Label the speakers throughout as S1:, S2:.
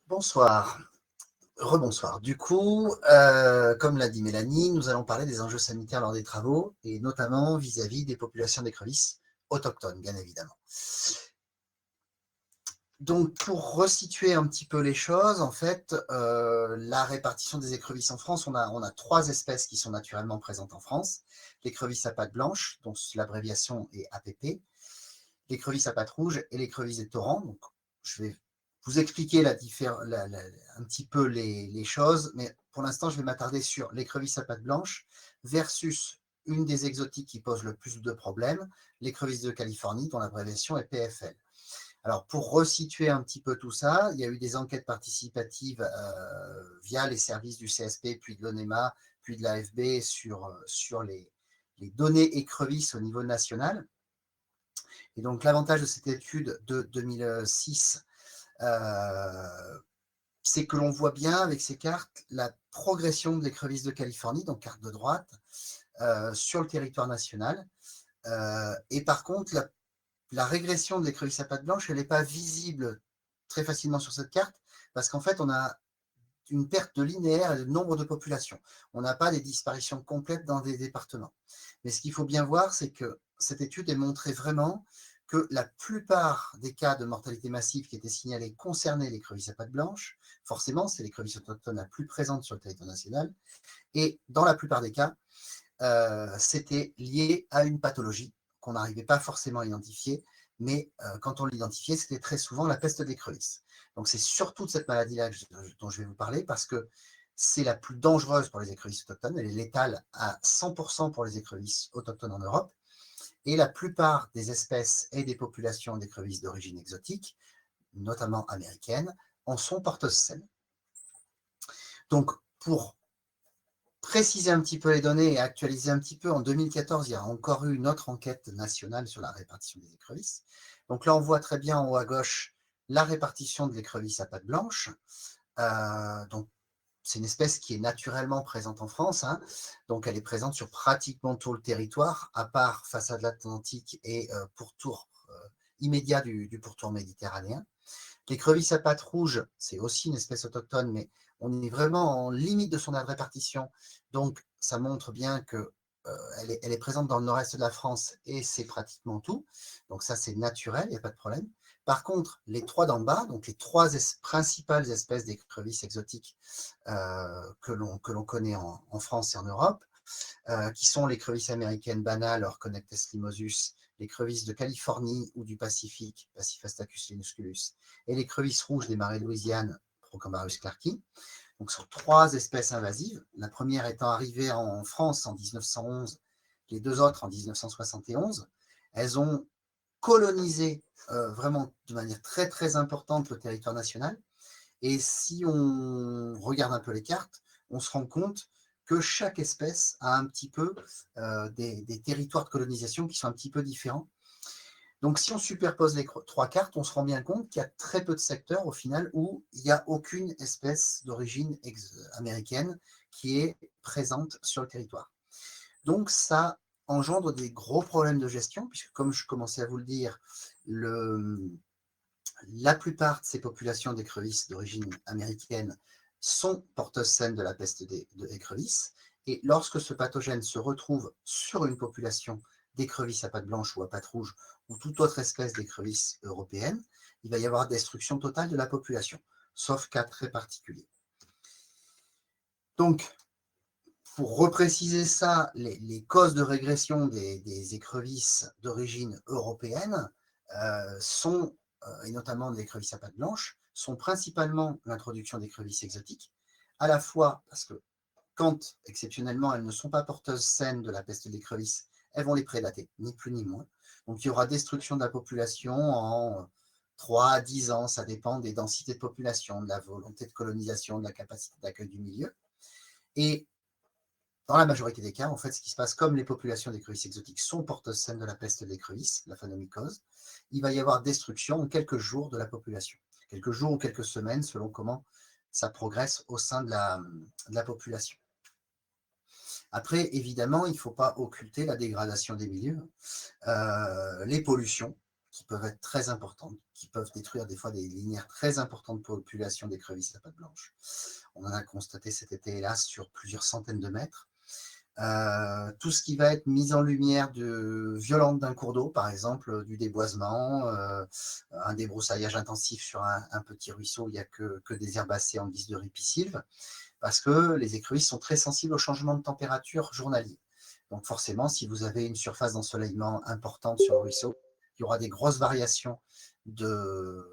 S1: Bonsoir, rebonsoir. Du coup, comme l'a dit Mélanie, nous allons parler des enjeux sanitaires lors des travaux et notamment vis-à-vis des populations d'écrevisses autochtones, bien évidemment. Donc, pour resituer un petit peu les choses, en fait, la répartition des écrevisses en France, on a trois espèces qui sont naturellement présentes en France. L'écrevisse à pattes blanches, dont l'abréviation est APP, l'écrevisse à pattes rouges et l'écrevisse des torrents. Donc, je vais vous expliquer un petit peu les choses, mais pour l'instant, je vais m'attarder sur l'écrevisse à pattes blanches versus une des exotiques qui pose le plus de problèmes, l'écrevisse de Californie, dont l'abréviation est PFL. Alors, pour resituer un petit peu tout ça, il y a eu des enquêtes participatives via les services du CSP, puis de l'ONEMA, puis de l'AFB sur les données écrevisses au niveau national. Et donc, l'avantage de cette étude de 2006, c'est que l'on voit bien avec ces cartes la progression de l'écrevisse de Californie, donc carte de droite, sur le territoire national. Et par contre, la régression de l'écrevisse à pattes blanches, elle n'est pas visible très facilement sur cette carte, parce qu'en fait, on a une perte de linéaire et de nombre de populations. On n'a pas des disparitions complètes dans des départements. Mais ce qu'il faut bien voir, c'est que cette étude est montrée vraiment que la plupart des cas de mortalité massive qui étaient signalés concernaient l'écrevisse à pattes blanches. Forcément, c'est l'écrevisse autochtone la plus présente sur le territoire national. Et dans la plupart des cas, c'était lié à une pathologie qu'on n'arrivait pas forcément à identifier, mais quand on l'identifiait, c'était très souvent la peste d'écrevisse. Donc c'est surtout de cette maladie-là dont je vais vous parler, parce que c'est la plus dangereuse pour les écrevisses autochtones. Elle est létale à 100% pour les écrevisses autochtones en Europe. Et la plupart des espèces et des populations d'écrevisses d'origine exotique, notamment américaines, en sont porteuses saines. Donc, pour préciser un petit peu les données et actualiser un petit peu, en 2014, il y a encore eu une autre enquête nationale sur la répartition des écrevisses. Donc là, on voit très bien en haut à gauche la répartition de l'écrevisse à pattes blanches. Donc, c'est une espèce qui est naturellement présente en France. Donc, elle est présente sur pratiquement tout le territoire, à part façade atlantique et pourtour immédiat du pourtour méditerranéen. L'écrevisse à pattes rouges, c'est aussi une espèce autochtone, mais on est vraiment en limite de son répartition. Donc, ça montre bien que elle est présente dans le nord-est de la France et c'est pratiquement tout. Donc ça, c'est naturel, il n'y a pas de problème. Par contre, les trois d'en bas, donc les trois principales espèces d'écrevisses exotiques que l'on connaît en France et en Europe, qui sont l'écrevisse américaine banale, Orconectes limosus, l'écrevisse de Californie ou du Pacifique, Pachyphastacus minusculus, et l'écrevisse rouge des marais de Louisiane, Procambarus clarki. Donc, ce sont trois espèces invasives. La première étant arrivée en France en 1911, les deux autres en 1971. Elles ont colonisé vraiment de manière très très importante le territoire national. Et si on regarde un peu les cartes, on se rend compte que chaque espèce a un petit peu des territoires de colonisation qui sont un petit peu différents. Donc, si on superpose les trois cartes, on se rend bien compte qu'il y a très peu de secteurs au final où il n'y a aucune espèce d'origine américaine qui est présente sur le territoire. Donc, ça engendre des gros problèmes de gestion, puisque comme je commençais à vous le dire, la plupart de ces populations d'écrevisses d'origine américaine sont porteuses saines de la peste d'écrevisses. Et lorsque ce pathogène se retrouve sur une population d'écrevisses à pattes blanches ou à pattes rouges ou toute autre espèce d'écrevisses européenne, il va y avoir destruction totale de la population, sauf cas très particuliers. Donc, pour repréciser ça, les causes de régression des écrevisses d'origine européenne sont, et notamment de l'écrevisse à pattes blanches, sont principalement l'introduction d'écrevisses exotiques, à la fois parce que quand, exceptionnellement, elles ne sont pas porteuses saines de la peste d'écrevisses, elles vont les prédater, ni plus ni moins. Donc, il y aura destruction de la population en 3 à 10 ans, ça dépend des densités de population, de la volonté de colonisation, de la capacité d'accueil du milieu. Et dans la majorité des cas, en fait, ce qui se passe, comme les populations d'écrevisses exotiques sont porteuses saines de la peste d'écrevisses, la phanomycose, il va y avoir destruction en quelques jours de la population. Quelques jours ou quelques semaines, selon comment ça progresse au sein de la population. Après, évidemment, il ne faut pas occulter la dégradation des milieux, les pollutions. qui peuvent être très importantes, qui peuvent détruire des fois des linéaires très importantes de population d'écrevisses à pattes blanches. On en a constaté cet été, hélas, sur plusieurs centaines de mètres. Tout ce qui va être mise en lumière violente d'un cours d'eau, par exemple du déboisement, un débroussaillage intensif sur un petit ruisseau où il n'y a que des herbacées en guise de ripisylve, parce que les écrevisses sont très sensibles au changement de température journalier. Donc forcément, si vous avez une surface d'ensoleillement importante sur le ruisseau, il y aura des grosses variations de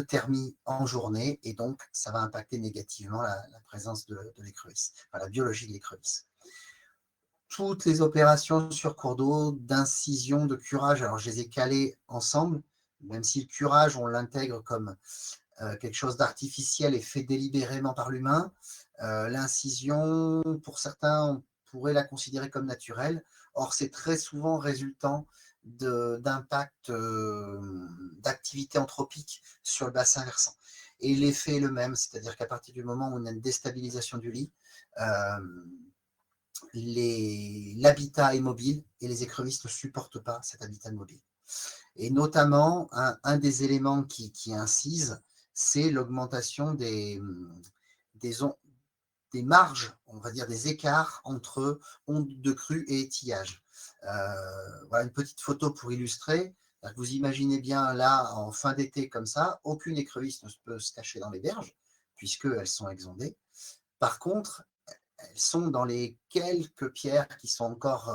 S1: thermie en journée, et donc ça va impacter négativement la présence de l'écrevisse, enfin, la biologie de l'écrevisse. Toutes les opérations sur cours d'eau, d'incision, de curage, alors je les ai calées ensemble, même si le curage, on l'intègre comme quelque chose d'artificiel et fait délibérément par l'humain. L'incision, pour certains, on pourrait la considérer comme naturelle. Or, c'est très souvent résultant d'impact d'activité anthropique sur le bassin versant. Et l'effet est le même, c'est-à-dire qu'à partir du moment où on a une déstabilisation du lit, l'habitat est mobile et les écrevisses ne supportent pas cet habitat mobile. Et notamment, un des éléments qui incise, c'est l'augmentation des marges, on va dire des écarts entre ondes de crue et étillage. Voilà une petite photo pour illustrer. Vous imaginez bien là, en fin d'été comme ça, aucune écrevisse ne peut se cacher dans les berges, puisqu'elles sont exondées. Par contre, elles sont dans les quelques pierres qui sont encore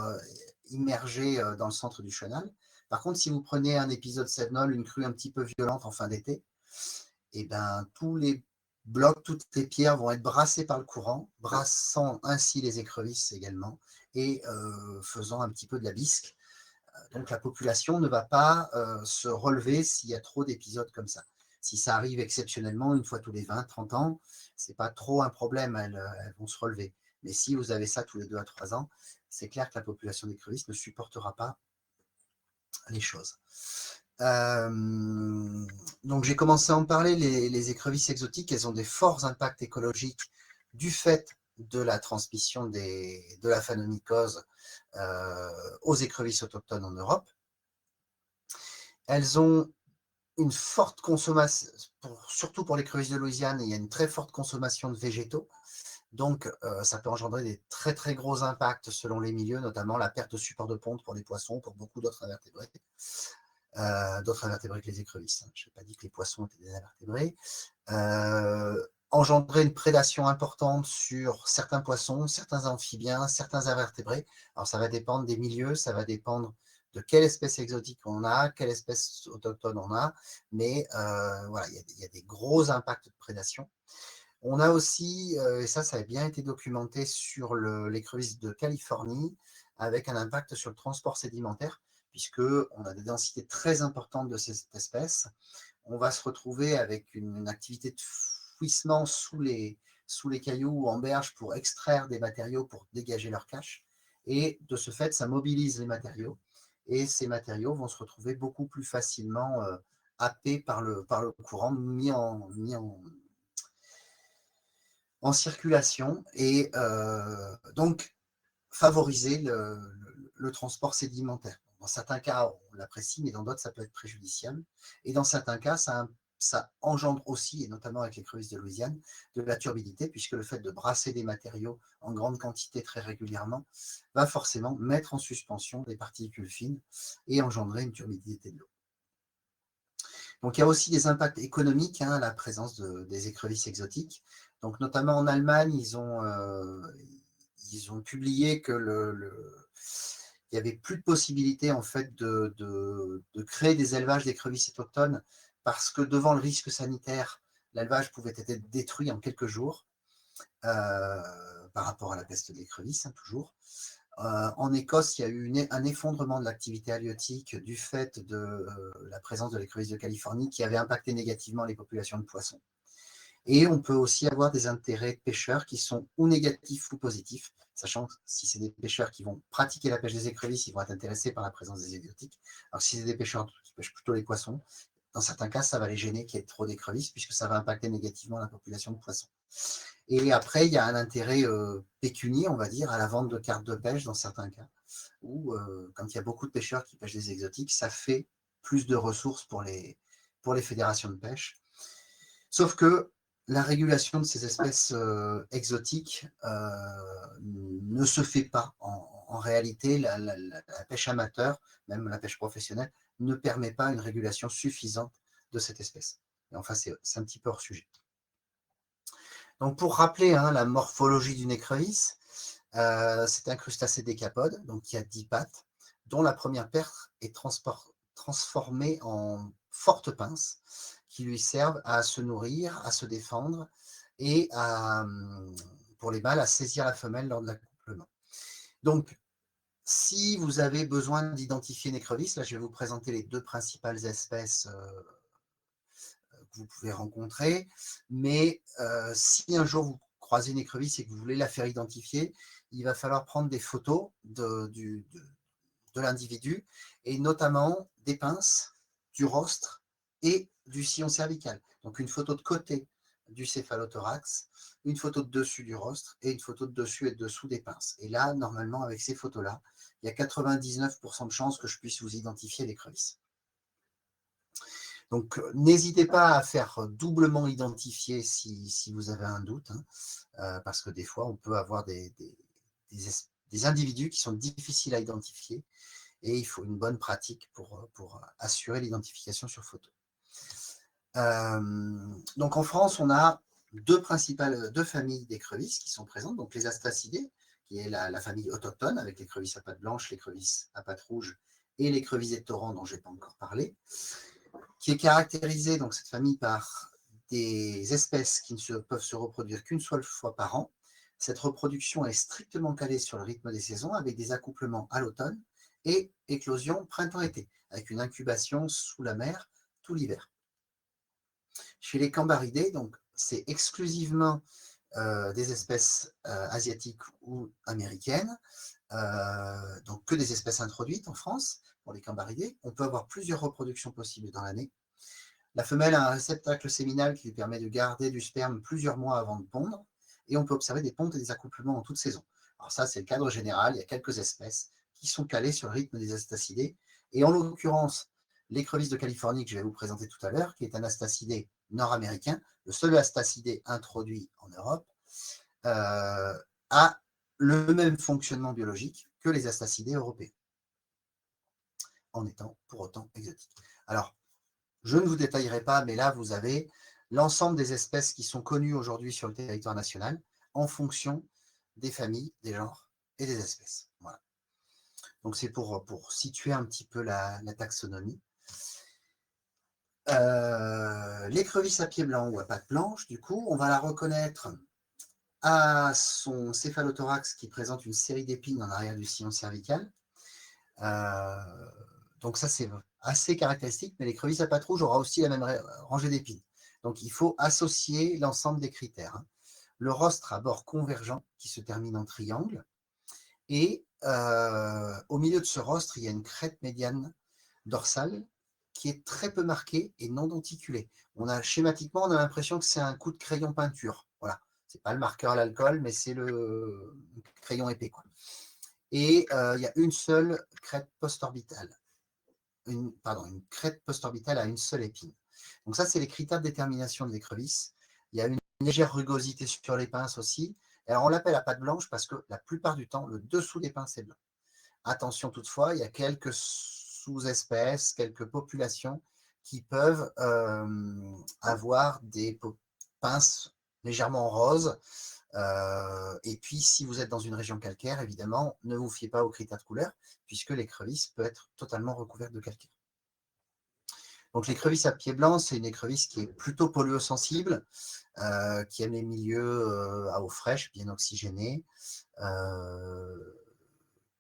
S1: immergées dans le centre du chenal. Par contre, si vous prenez un épisode cévenol, une crue un petit peu violente en fin d'été, et ben, tous les blocs, toutes les pierres vont être brassées par le courant, brassant ainsi les écrevisses également, et faisant un petit peu de la bisque. Donc la population ne va pas se relever s'il y a trop d'épisodes comme ça. Si ça arrive exceptionnellement, une fois tous les 20-30 ans, ce n'est pas trop un problème, elles vont se relever. Mais si vous avez ça tous les 2 à 3 ans, c'est clair que la population d'écrevisses ne supportera pas les choses. Donc j'ai commencé à en parler, les écrevisses exotiques, elles ont des forts impacts écologiques du fait de la transmission de la phanomycose aux écrevisses autochtones en Europe. Elles ont une forte consommation, surtout pour l'écrevisse de Louisiane, il y a une très forte consommation de végétaux. Donc, ça peut engendrer des très très gros impacts selon les milieux, notamment la perte de support de ponte pour les poissons, pour beaucoup d'autres invertébrés. D'autres invertébrés que les écrevisses. Je n'ai pas dit que les poissons étaient des invertébrés. Engendrer une prédation importante sur certains poissons, certains amphibiens, certains invertébrés. Alors, ça va dépendre des milieux, ça va dépendre de quelle espèce exotique on a, quelle espèce autochtone on a, mais voilà, il y a des gros impacts de prédation. On a aussi, et ça a bien été documenté sur l'écrevisse de Californie, avec un impact sur le transport sédimentaire, puisqu'on a des densités très importantes de cette espèce. On va se retrouver avec une activité de fouissement sous les cailloux ou en berge pour extraire des matériaux pour dégager leur cache. Et de ce fait, ça mobilise les matériaux. Et ces matériaux vont se retrouver beaucoup plus facilement happés par le courant, mis en circulation, et donc favoriser le transport sédimentaire. Dans certains cas, on l'apprécie, mais dans d'autres, ça peut être préjudiciable. Et dans certains cas, ça engendre aussi, et notamment avec les crevisses de Louisiane, de la turbidité, puisque le fait de brasser des matériaux en grande quantité très régulièrement va forcément mettre en suspension des particules fines et engendrer une turbidité de l'eau. Donc il y a aussi des impacts économiques à la présence des écrevisses exotiques. Donc notamment en Allemagne, ils ont publié que il n'y avait plus de possibilité en fait de créer des élevages d'écrevisses autochtones, parce que devant le risque sanitaire, l'élevage pouvait être détruit en quelques jours par rapport à la peste de l'écrevisse, toujours. En Écosse, il y a eu un effondrement de l'activité halieutique du fait de la présence de l'écrevisse de Californie, qui avait impacté négativement les populations de poissons. Et on peut aussi avoir des intérêts de pêcheurs qui sont ou négatifs ou positifs, sachant que si c'est des pêcheurs qui vont pratiquer la pêche des écrevisses, ils vont être intéressés par la présence des exotiques. Alors si c'est des pêcheurs qui pêchent plutôt les poissons, dans certains cas, ça va les gêner qu'il y ait trop d'écrevisses, puisque ça va impacter négativement la population de poissons. Et après, il y a un intérêt pécunier, on va dire, à la vente de cartes de pêche dans certains cas, où quand il y a beaucoup de pêcheurs qui pêchent des exotiques, ça fait plus de ressources pour les fédérations de pêche. Sauf que la régulation de ces espèces exotiques ne se fait pas. En réalité, la pêche amateur, même la pêche professionnelle, ne permet pas une régulation suffisante de cette espèce. Et enfin, c'est un petit peu hors sujet. Donc, pour rappeler la morphologie d'une écrevisse, c'est un crustacé décapode, donc qui a 10 pattes, dont la première paire est transformée en fortes pinces qui lui servent à se nourrir, à se défendre et pour les mâles à saisir la femelle lors de l'accouplement. Donc, si vous avez besoin d'identifier une écrevisse, là je vais vous présenter les 2 principales espèces que vous pouvez rencontrer, mais si un jour vous croisez une écrevisse et que vous voulez la faire identifier, il va falloir prendre des photos de l'individu, et notamment des pinces, du rostre et du sillon cervical. Donc une photo de côté du céphalothorax, une photo de dessus du rostre et une photo de dessus et de dessous des pinces. Et là, normalement, avec ces photos-là, il y a 99% de chances que je puisse vous identifier l'écrevisse. Donc, n'hésitez pas à faire doublement identifier si vous avez un doute, parce que des fois, on peut avoir des individus qui sont difficiles à identifier et il faut une bonne pratique pour assurer l'identification sur photo. Donc, en France, on a deux familles d'écrevisses qui sont présentes, donc les astacidés, qui est la famille autochtone, avec l'écrevisse à pattes blanches, l'écrevisse à pattes rouges et l'écrevisse de torrent dont je n'ai pas encore parlé, qui est caractérisée, donc cette famille, par des espèces qui ne peuvent se reproduire qu'une seule fois par an. Cette reproduction est strictement calée sur le rythme des saisons, avec des accouplements à l'automne et éclosion printemps-été, avec une incubation sous la mer tout l'hiver. Chez les cambaridés, donc c'est exclusivement des espèces asiatiques ou américaines, donc que des espèces introduites en France pour les cambaridés. On peut avoir plusieurs reproductions possibles dans l'année. La femelle a un réceptacle séminal qui lui permet de garder du sperme plusieurs mois avant de pondre, et on peut observer des pontes et des accouplements en toute saison. Alors ça, c'est le cadre général. Il y a quelques espèces qui sont calées sur le rythme des astacidés, et en l'occurrence, l'écrevisse de Californie que je vais vous présenter tout à l'heure, qui est un astacidé nord-américain, le seul astacidé introduit en Europe, a le même fonctionnement biologique que les astacidés européens, en étant pour autant exotiques. Alors, je ne vous détaillerai pas, mais là, vous avez l'ensemble des espèces qui sont connues aujourd'hui sur le territoire national en fonction des familles, des genres et des espèces. Voilà. Donc, c'est pour situer un petit peu la taxonomie. L'écrevisse à pied blanc ou à pattes blanches, du coup, on va la reconnaître à son céphalothorax qui présente une série d'épines en arrière du sillon cervical. Donc ça, c'est assez caractéristique, mais l'écrevisse à pattes rouges aura aussi la même rangée d'épines. Donc il faut associer l'ensemble des critères. Le rostre à bord convergent qui se termine en triangle, et au milieu de ce rostre, il y a une crête médiane dorsale qui est très peu marquée et non denticulée. Schématiquement, on a l'impression que c'est un coup de crayon peinture. Voilà. C'est pas le marqueur à l'alcool, mais c'est le crayon épais, quoi. Et il y a une seule crête postorbitale. Une crête postorbitale à une seule épine. Donc ça, c'est les critères de détermination de l'écrevisse. Il y a une légère rugosité sur les pinces aussi. Alors on l'appelle à pattes blanches parce que la plupart du temps, le dessous des pinces est blanc. Attention toutefois, il y a quelques sous-espèces, quelques populations qui peuvent avoir des pinces légèrement roses. Et puis, si vous êtes dans une région calcaire, évidemment, ne vous fiez pas aux critères de couleur, puisque l'écrevisse peut être totalement recouverte de calcaire. Donc, l'écrevisse à pied blanc, c'est une écrevisse qui est plutôt polluosensible, qui aime les milieux à eau fraîche, bien oxygénés,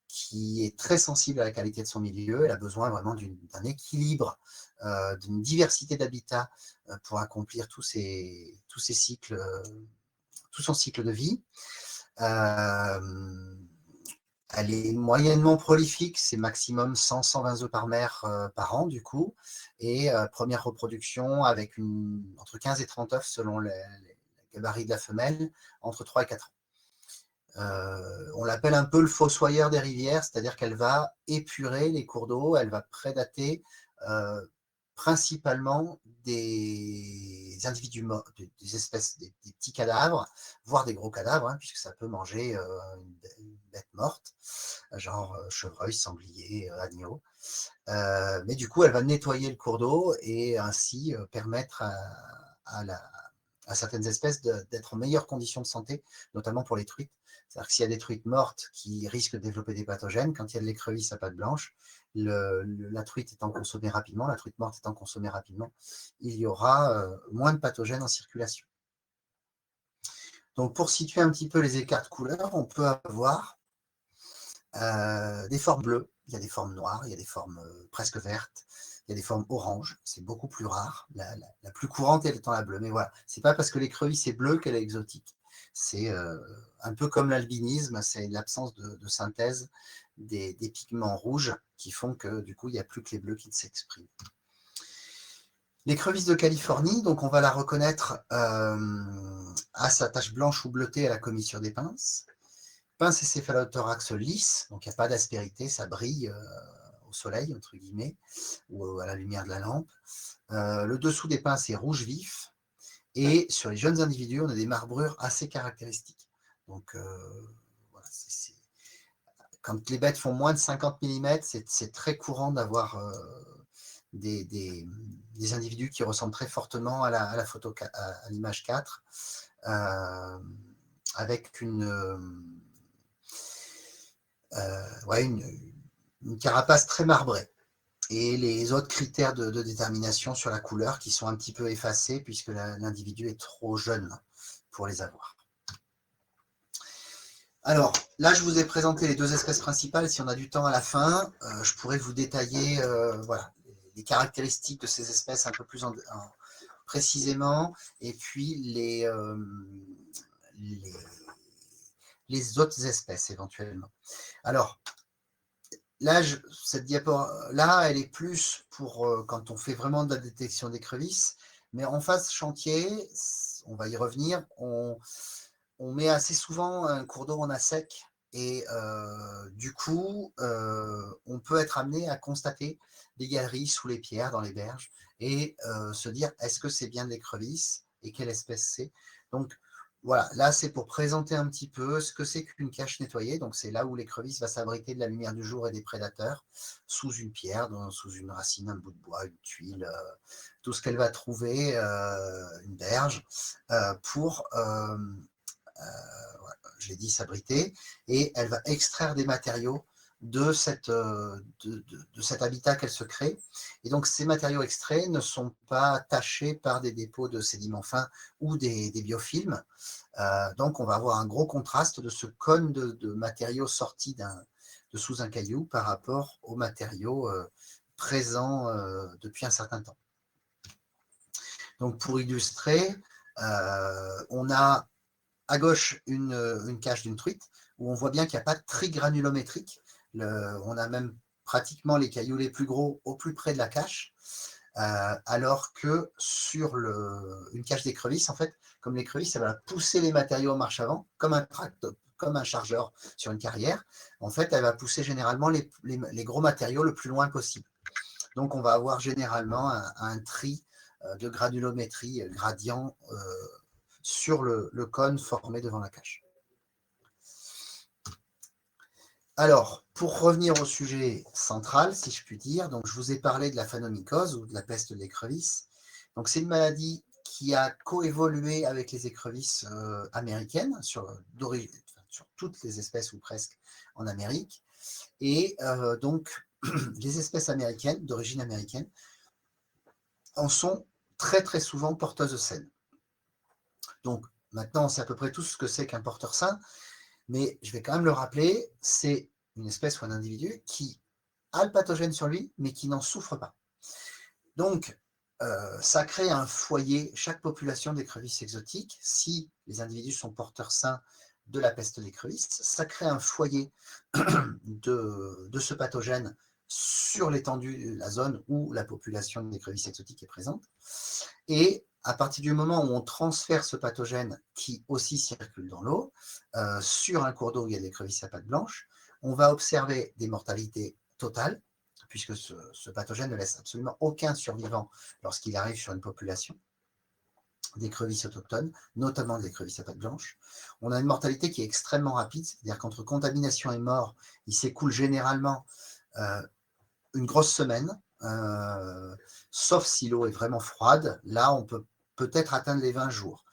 S1: qui est très sensible à la qualité de son milieu. Elle a besoin vraiment d'un équilibre, d'une diversité d'habitats pour accomplir tous ses cycles, tout son cycle de vie. Elle est moyennement prolifique, c'est maximum 100-120 œufs par mère par an du coup, et première reproduction avec entre 15 et 30 œufs selon les gabarits de la femelle, entre 3 et 4 ans. On l'appelle un peu le fossoyeur des rivières, c'est-à-dire qu'elle va épurer les cours d'eau, elle va prédater principalement des individus morts, des espèces, des petits cadavres, voire des gros cadavres, hein, puisque ça peut manger une bête morte, genre chevreuil, sanglier, agneau. Mais du coup, elle va nettoyer le cours d'eau et ainsi permettre à certaines espèces d'être en meilleures conditions de santé, notamment pour les truites. C'est-à-dire que s'il y a des truites mortes qui risquent de développer des pathogènes, quand il y a de l'écrevisse à pattes blanches, la truite étant consommée rapidement, la truite morte étant consommée rapidement, il y aura moins de pathogènes en circulation. Donc, pour situer un petit peu les écarts de couleurs, on peut avoir des formes bleues, il y a des formes noires, il y a des formes presque vertes, il y a des formes oranges, c'est beaucoup plus rare. La plus courante est étant la bleue. Mais voilà, c'est pas parce que l'écrevisse est bleue qu'elle est exotique. C'est un peu comme l'albinisme, c'est l'absence de synthèse des pigments rouges qui font que du coup, il n'y a plus que les bleus qui s'expriment. L'écrevisse de Californie, donc on va la reconnaître à sa tache blanche ou bleutée à la commissure des pinces. Pince et céphalothorax lisse, donc il n'y a pas d'aspérité, ça brille au soleil, entre guillemets, ou à la lumière de la lampe. Le dessous des pinces est rouge vif, et sur les jeunes individus, on a des marbrures assez caractéristiques. Donc, voilà, quand les bêtes font moins de 50 mm, c'est très courant d'avoir des individus qui ressemblent très fortement à la photo, à l'image 4, avec ouais, une carapace très marbrée. Et les autres critères de détermination sur la couleur qui sont un petit peu effacés puisque l'individu est trop jeune pour les avoir. Alors, là, je vous ai présenté les deux espèces principales. Si on a du temps à la fin, je pourrais vous détailler voilà, les caractéristiques de ces espèces un peu plus précisément, et puis les autres espèces éventuellement. Alors, là, cette diapo-là, elle est plus pour quand on fait vraiment de la détection d'écrevisses, mais en phase chantier, on va y revenir, on met assez souvent un cours d'eau en à sec et du coup, on peut être amené à constater des galeries sous les pierres, dans les berges, et se dire, est-ce que c'est bien de l'écrevisse et quelle espèce c'est? Donc, voilà, là, c'est pour présenter un petit peu ce que c'est qu'une cache nettoyée. Donc, c'est là où l'écrevisse va s'abriter de la lumière du jour et des prédateurs, sous une pierre, sous une racine, un bout de bois, une tuile, tout ce qu'elle va trouver, une berge, pour je l'ai dit, s'abriter, et elle va extraire des matériaux de cet habitat qu'elle se crée. Et donc, ces matériaux extraits ne sont pas tachés par des dépôts de sédiments fins ou des biofilms. Donc, on va avoir un gros contraste de ce cône de matériaux sortis de sous un caillou par rapport aux matériaux présents depuis un certain temps. Donc, pour illustrer, on a à gauche une cache d'une truite, où on voit bien qu'il n'y a pas de tri granulométrique. On a même pratiquement les cailloux les plus gros au plus près de la cache, alors que sur une cache d'écrevisse, en fait, comme l'écrevisse, ça va pousser les matériaux en marche avant, comme un chargeur sur une carrière. En fait, elle va pousser généralement les gros matériaux le plus loin possible. Donc, on va avoir généralement un tri de granulométrie gradient sur le cône formé devant la cache. Alors, pour revenir au sujet central, si je puis dire, donc je vous ai parlé de la phanomycose ou de la peste de l'écrevisse. Donc, c'est une maladie qui a coévolué avec les écrevisses américaines, sur toutes les espèces ou presque en Amérique. Et donc, les espèces américaines, d'origine américaine, en sont très très souvent porteuses saines. Donc, maintenant, on sait à peu près tout ce que c'est qu'un porteur sain, mais je vais quand même le rappeler, c'est une espèce ou un individu qui a le pathogène sur lui, mais qui n'en souffre pas. Donc, ça crée un foyer, chaque population d'écrevisses exotiques, si les individus sont porteurs sains de la peste d'écrevisse, ça crée un foyer de ce pathogène sur l'étendue, la zone où la population d'écrevisses exotiques est présente. Et à partir du moment où on transfère ce pathogène qui aussi circule dans l'eau, sur un cours d'eau où il y a des écrevisses à pattes blanches, on va observer des mortalités totales, puisque ce pathogène ne laisse absolument aucun survivant lorsqu'il arrive sur une population d'écrevisses autochtones, notamment des écrevisses à pattes blanches. On a une mortalité qui est extrêmement rapide, c'est-à-dire qu'entre contamination et mort, il s'écoule généralement une grosse semaine, sauf si l'eau est vraiment froide. Là, on peut peut-être atteindre les 20 jours.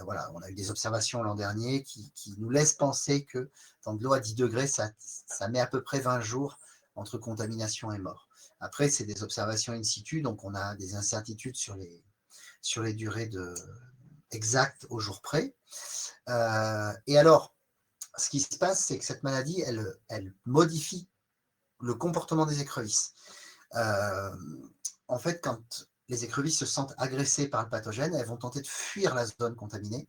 S1: Voilà, on a eu des observations l'an dernier qui nous laissent penser que dans de l'eau à 10 degrés, ça met à peu près 20 jours entre contamination et mort. Après, c'est des observations in situ, donc on a des incertitudes sur les durées exactes au jour près. Et alors, ce qui se passe, c'est que cette maladie, elle modifie le comportement des écrevisses. En fait, quand les écrevisses se sentent agressées par le pathogène, elles vont tenter de fuir la zone contaminée.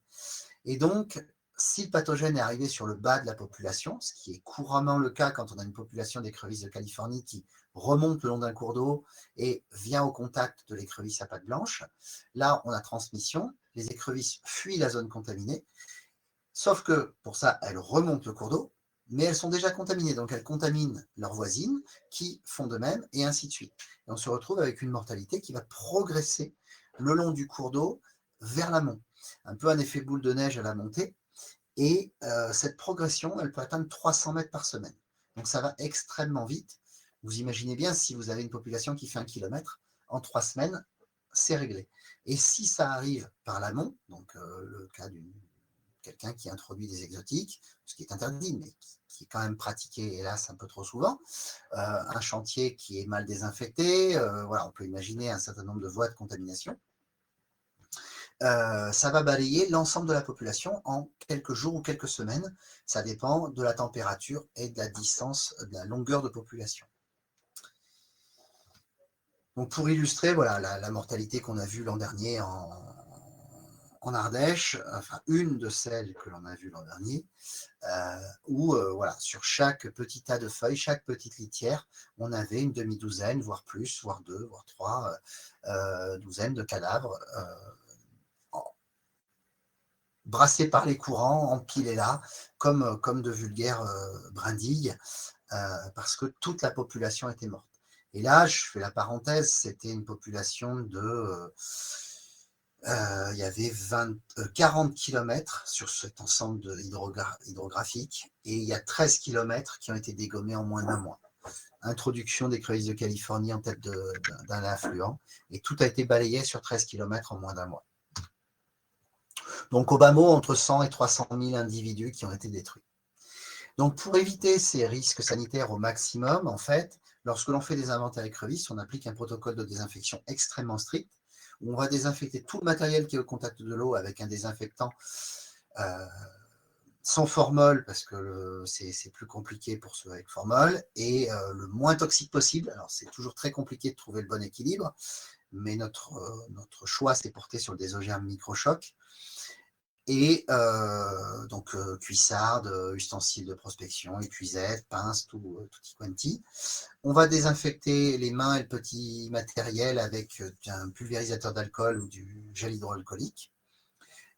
S1: Et donc, si le pathogène est arrivé sur le bas de la population, ce qui est couramment le cas quand on a une population d'écrevisses de Californie qui remonte le long d'un cours d'eau et vient au contact de l'écrevisse à pattes blanches, là, on a transmission, les écrevisses fuient la zone contaminée, sauf que pour ça, elles remontent le cours d'eau, mais elles sont déjà contaminées, donc elles contaminent leurs voisines qui font de même, et ainsi de suite. Et on se retrouve avec une mortalité qui va progresser le long du cours d'eau vers l'amont. Un peu un effet boule de neige à la montée, et cette progression, elle peut atteindre 300 mètres par semaine. Donc ça va extrêmement vite. Vous imaginez bien, si vous avez une population qui fait 1 kilomètre, en 3 semaines, c'est réglé. Et si ça arrive par l'amont, donc le cas d'une quelqu'un qui introduit des exotiques, ce qui est interdit, mais qui est quand même pratiqué, hélas, un peu trop souvent, un chantier qui est mal désinfecté, voilà, on peut imaginer un certain nombre de voies de contamination. Ça va balayer l'ensemble de la population en quelques jours ou quelques semaines. Ça dépend de la température et de la distance, de la longueur de population. Donc pour illustrer, voilà, la mortalité qu'on a vue l'an dernier en Ardèche, enfin une de celles que l'on a vues l'an dernier, où voilà, sur chaque petit tas de feuilles, chaque petite litière, on avait une demi-douzaine, voire plus, voire 2, voire 3 douzaines de cadavres brassés par les courants, empilés là, comme de vulgaires brindilles, parce que toute la population était morte. Et là, je fais la parenthèse, c'était une population de... il y avait 40 km sur cet ensemble hydrographique, et il y a 13 km qui ont été dégommés en moins d'1 mois. Introduction d'écrevisses de Californie en tête d'un affluent, et tout a été balayé sur 13 km en moins d'1 mois. Donc au bas mot, entre 100 et 300 000 individus qui ont été détruits. Donc pour éviter ces risques sanitaires au maximum, en fait, lorsque l'on fait des inventaires écrevisses, on applique un protocole de désinfection extrêmement strict, où on va désinfecter tout le matériel qui est au contact de l'eau avec un désinfectant sans formol, parce que c'est plus compliqué pour ceux avec formol, et le moins toxique possible. Alors c'est toujours très compliqué de trouver le bon équilibre, mais notre choix s'est porté sur le désogerme microchoc. Et donc cuissarde, ustensiles de prospection, épuisette, pince, tutti quanti. On va désinfecter les mains et le petit matériel avec un pulvérisateur d'alcool ou du gel hydroalcoolique.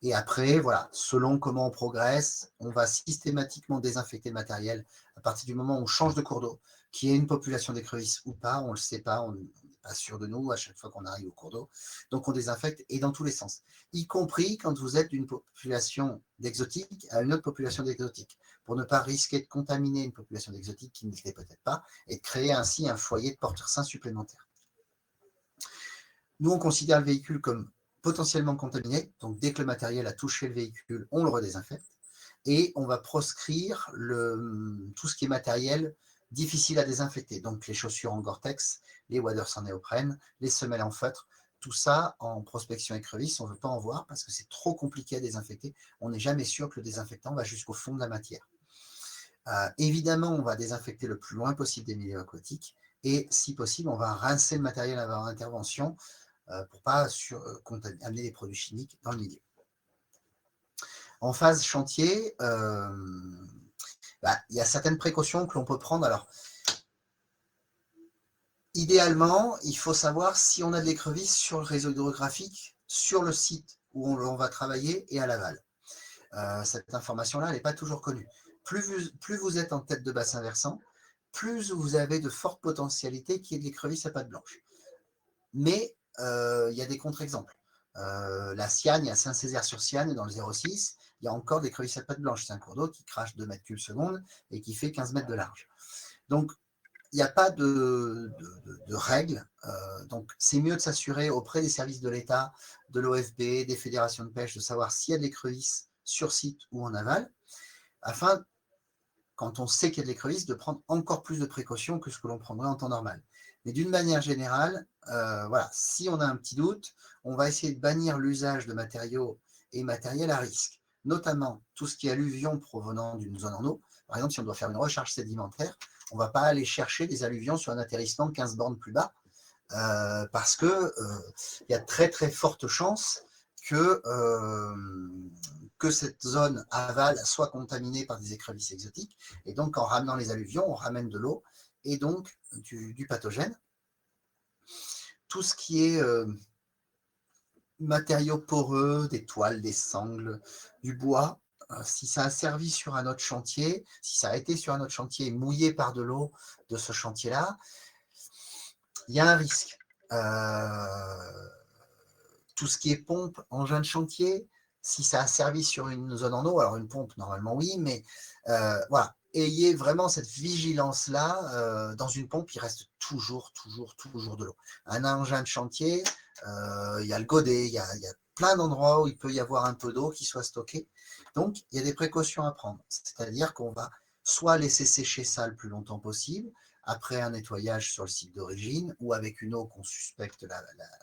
S1: Et après, voilà, selon comment on progresse, on va systématiquement désinfecter le matériel à partir du moment où on change de cours d'eau. Qu'il y ait une population d'écrevisses ou pas, on ne le sait pas, on n'est pas sûr de nous à chaque fois qu'on arrive au cours d'eau. Donc on désinfecte, et dans tous les sens, y compris quand vous êtes d'une population d'exotiques à une autre population d'exotiques, pour ne pas risquer de contaminer une population d'exotiques qui ne l'était peut-être pas, et de créer ainsi un foyer de porteurs sains supplémentaires. Nous, on considère le véhicule comme potentiellement contaminé, donc dès que le matériel a touché le véhicule, on le redésinfecte, et on va proscrire tout ce qui est matériel difficile à désinfecter, donc les chaussures en Gore-Tex, les waders en néoprène, les semelles en feutre, tout ça en prospection écrevisse, on ne veut pas en voir parce que c'est trop compliqué à désinfecter, on n'est jamais sûr que le désinfectant va jusqu'au fond de la matière. Évidemment, on va désinfecter le plus loin possible des milieux aquatiques, et si possible, on va rincer le matériel avant intervention, pour ne pas amener des produits chimiques dans le milieu. En phase chantier, il y a certaines précautions que l'on peut prendre. Alors, idéalement, il faut savoir si on a de l'écrevisse sur le réseau hydrographique, sur le site où on va travailler et à l'aval. Cette information-là, elle n'est pas toujours connue. Plus vous êtes en tête de bassin versant, plus vous avez de fortes potentialités qu'il y ait de l'écrevisse à pattes blanches. Mais il y a des contre-exemples. La Siagne, à Saint-Césaire-sur-Siagne, dans le 06, il y a encore des crevisses à pattes blanches. C'est un cours d'eau qui crache 2 mètres cubes seconde et qui fait 15 mètres de large. Donc, il n'y a pas de règles. Donc, c'est mieux de s'assurer auprès des services de l'État, de l'OFB, des fédérations de pêche, de savoir s'il y a de l'écrevisse sur site ou en aval, afin, quand on sait qu'il y a de l'écrevisse, de prendre encore plus de précautions que ce que l'on prendrait en temps normal. Mais d'une manière générale, voilà, si on a un petit doute, on va essayer de bannir l'usage de matériaux et matériel à risque, notamment tout ce qui est alluvions provenant d'une zone en eau. Par exemple, si on doit faire une recharge sédimentaire, on ne va pas aller chercher des alluvions sur un atterrissement 15 bornes plus bas, parce qu'il y a très très forte chance que cette zone aval soit contaminée par des écrevisses exotiques. Et donc, en ramenant les alluvions, on ramène de l'eau et donc du pathogène. Tout ce qui est matériaux poreux, des toiles, des sangles, du bois, si ça a servi sur un autre chantier, si ça a été sur un autre chantier mouillé par de l'eau de ce chantier-là, il y a un risque. Tout ce qui est pompe, engin de chantier, si ça a servi sur une zone en eau, alors une pompe, normalement oui, mais voilà, ayez vraiment cette vigilance-là. Dans une pompe, il reste toujours de l'eau. Un engin de chantier, il y a le godet, il y a plein d'endroits où il peut y avoir un peu d'eau qui soit stockée. Donc, il y a des précautions à prendre. C'est-à-dire qu'on va soit laisser sécher ça le plus longtemps possible, après un nettoyage sur le site d'origine, ou avec une eau qu'on suspecte,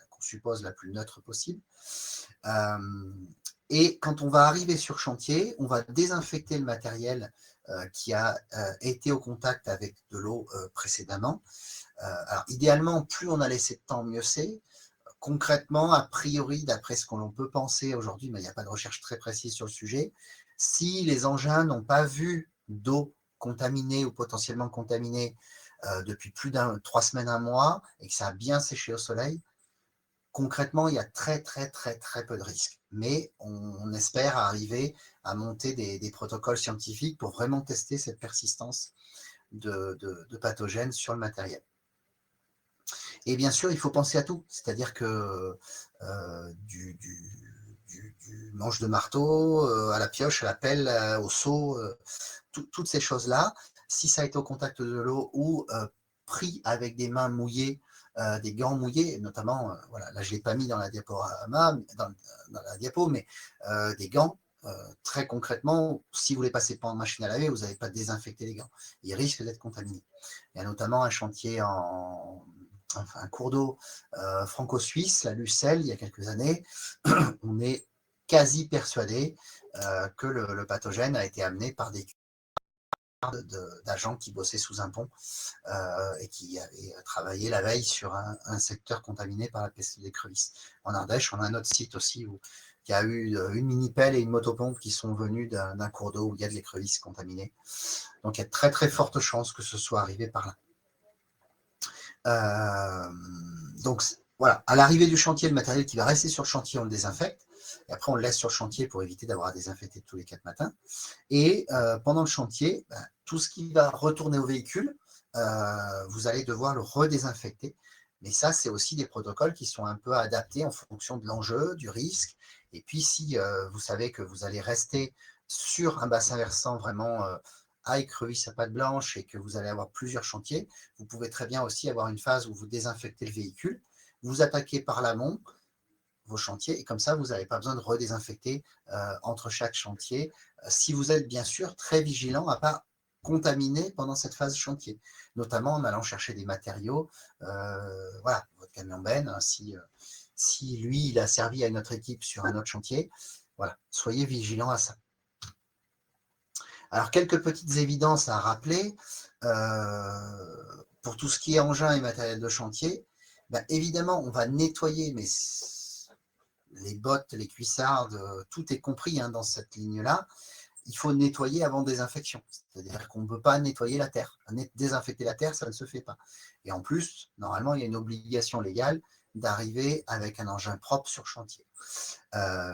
S1: qu'on suppose la plus neutre possible. Et quand on va arriver sur chantier, on va désinfecter le matériel qui a été au contact avec de l'eau précédemment. Alors, idéalement, plus on a laissé de temps, mieux c'est. Concrètement, a priori, d'après ce que l'on peut penser aujourd'hui, mais il n'y a pas de recherche très précise sur le sujet, si les engins n'ont pas vu d'eau contaminée ou potentiellement contaminée depuis plus 3 semaines, 1 mois, et que ça a bien séché au soleil, concrètement, il y a très peu de risques. Mais on espère arriver à monter des protocoles scientifiques pour vraiment tester cette persistance de pathogènes sur le matériel. Et bien sûr, il faut penser à tout, c'est-à-dire que du manche de marteau, à la pioche, à la pelle, au seau, toutes ces choses-là, si ça a été au contact de l'eau ou pris avec des mains mouillées, des gants mouillés, notamment, voilà, là je ne l'ai pas mis dans la diaporama, dans la diapo, mais des gants, très concrètement, si vous ne les passez pas en machine à laver, vous n'avez pas désinfecté les gants. Ils risquent d'être contaminés. Il y a notamment un chantier un cours d'eau franco-suisse, la Lucelle, il y a quelques années. On est quasi persuadé que le pathogène a été amené par des d'agents qui bossaient sous un pont et qui avaient travaillé la veille sur un secteur contaminé par la peste des crevisses. En Ardèche, on a un autre site aussi où il y a eu une mini-pelle et une motopompe qui sont venus d'un cours d'eau où il y a de l'écrevisse contaminée. Donc il y a très forte chance que ce soit arrivé par là. Donc voilà, à l'arrivée du chantier, le matériel qui va rester sur le chantier, on le désinfecte. Et après, on le laisse sur le chantier pour éviter d'avoir à désinfecter tous les 4 matins. Et pendant le chantier, tout ce qui va retourner au véhicule, vous allez devoir le redésinfecter. Mais ça, c'est aussi des protocoles qui sont un peu adaptés en fonction de l'enjeu, du risque. Et puis, si vous savez que vous allez rester sur un bassin versant vraiment à écrevisse à pattes blanches et que vous allez avoir plusieurs chantiers, vous pouvez très bien aussi avoir une phase où vous désinfectez le véhicule, vous attaquez par l'amont vos chantiers, et comme ça, vous n'avez pas besoin de redésinfecter entre chaque chantier, si vous êtes bien sûr très vigilant à ne pas contaminer pendant cette phase chantier, notamment en allant chercher des matériaux. Voilà, votre camion benne, hein, si lui, il a servi à une autre équipe sur un autre chantier, voilà, soyez vigilants à ça. Alors, quelques petites évidences à rappeler pour tout ce qui est engin et matériel de chantier. Évidemment, on va nettoyer, mais les bottes, les cuissardes, tout est compris dans cette ligne-là. Il faut nettoyer avant désinfection. C'est-à-dire qu'on ne peut pas nettoyer la terre. Désinfecter la terre, ça ne se fait pas. Et en plus, normalement, il y a une obligation légale d'arriver avec un engin propre sur chantier.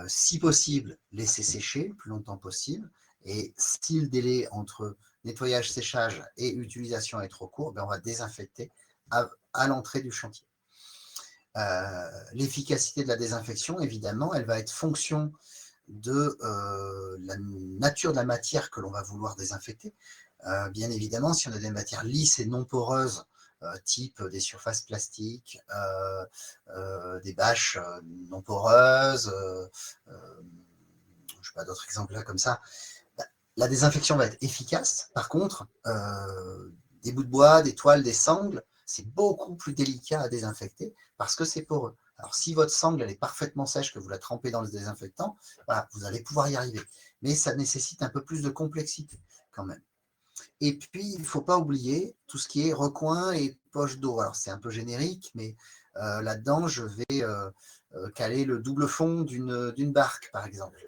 S1: Si possible, laisser sécher le plus longtemps possible. Et si le délai entre nettoyage, séchage et utilisation est trop court, ben on va désinfecter à l'entrée du chantier. L'efficacité de la désinfection, évidemment, elle va être fonction de la nature de la matière que l'on va vouloir désinfecter. Bien évidemment, si on a des matières lisses et non poreuses, type des surfaces plastiques, des bâches non poreuses, je ne sais pas d'autres exemples là comme ça, la désinfection va être efficace. Par contre, des bouts de bois, des toiles, des sangles, c'est beaucoup plus délicat à désinfecter parce que c'est poreux. Alors, si votre sangle elle est parfaitement sèche, que vous la trempez dans le désinfectant, voilà, vous allez pouvoir y arriver. Mais ça nécessite un peu plus de complexité quand même. Et puis, il ne faut pas oublier tout ce qui est recoin et poche d'eau. Alors, c'est un peu générique, mais là-dedans, je vais caler le double fond d'une barque, par exemple,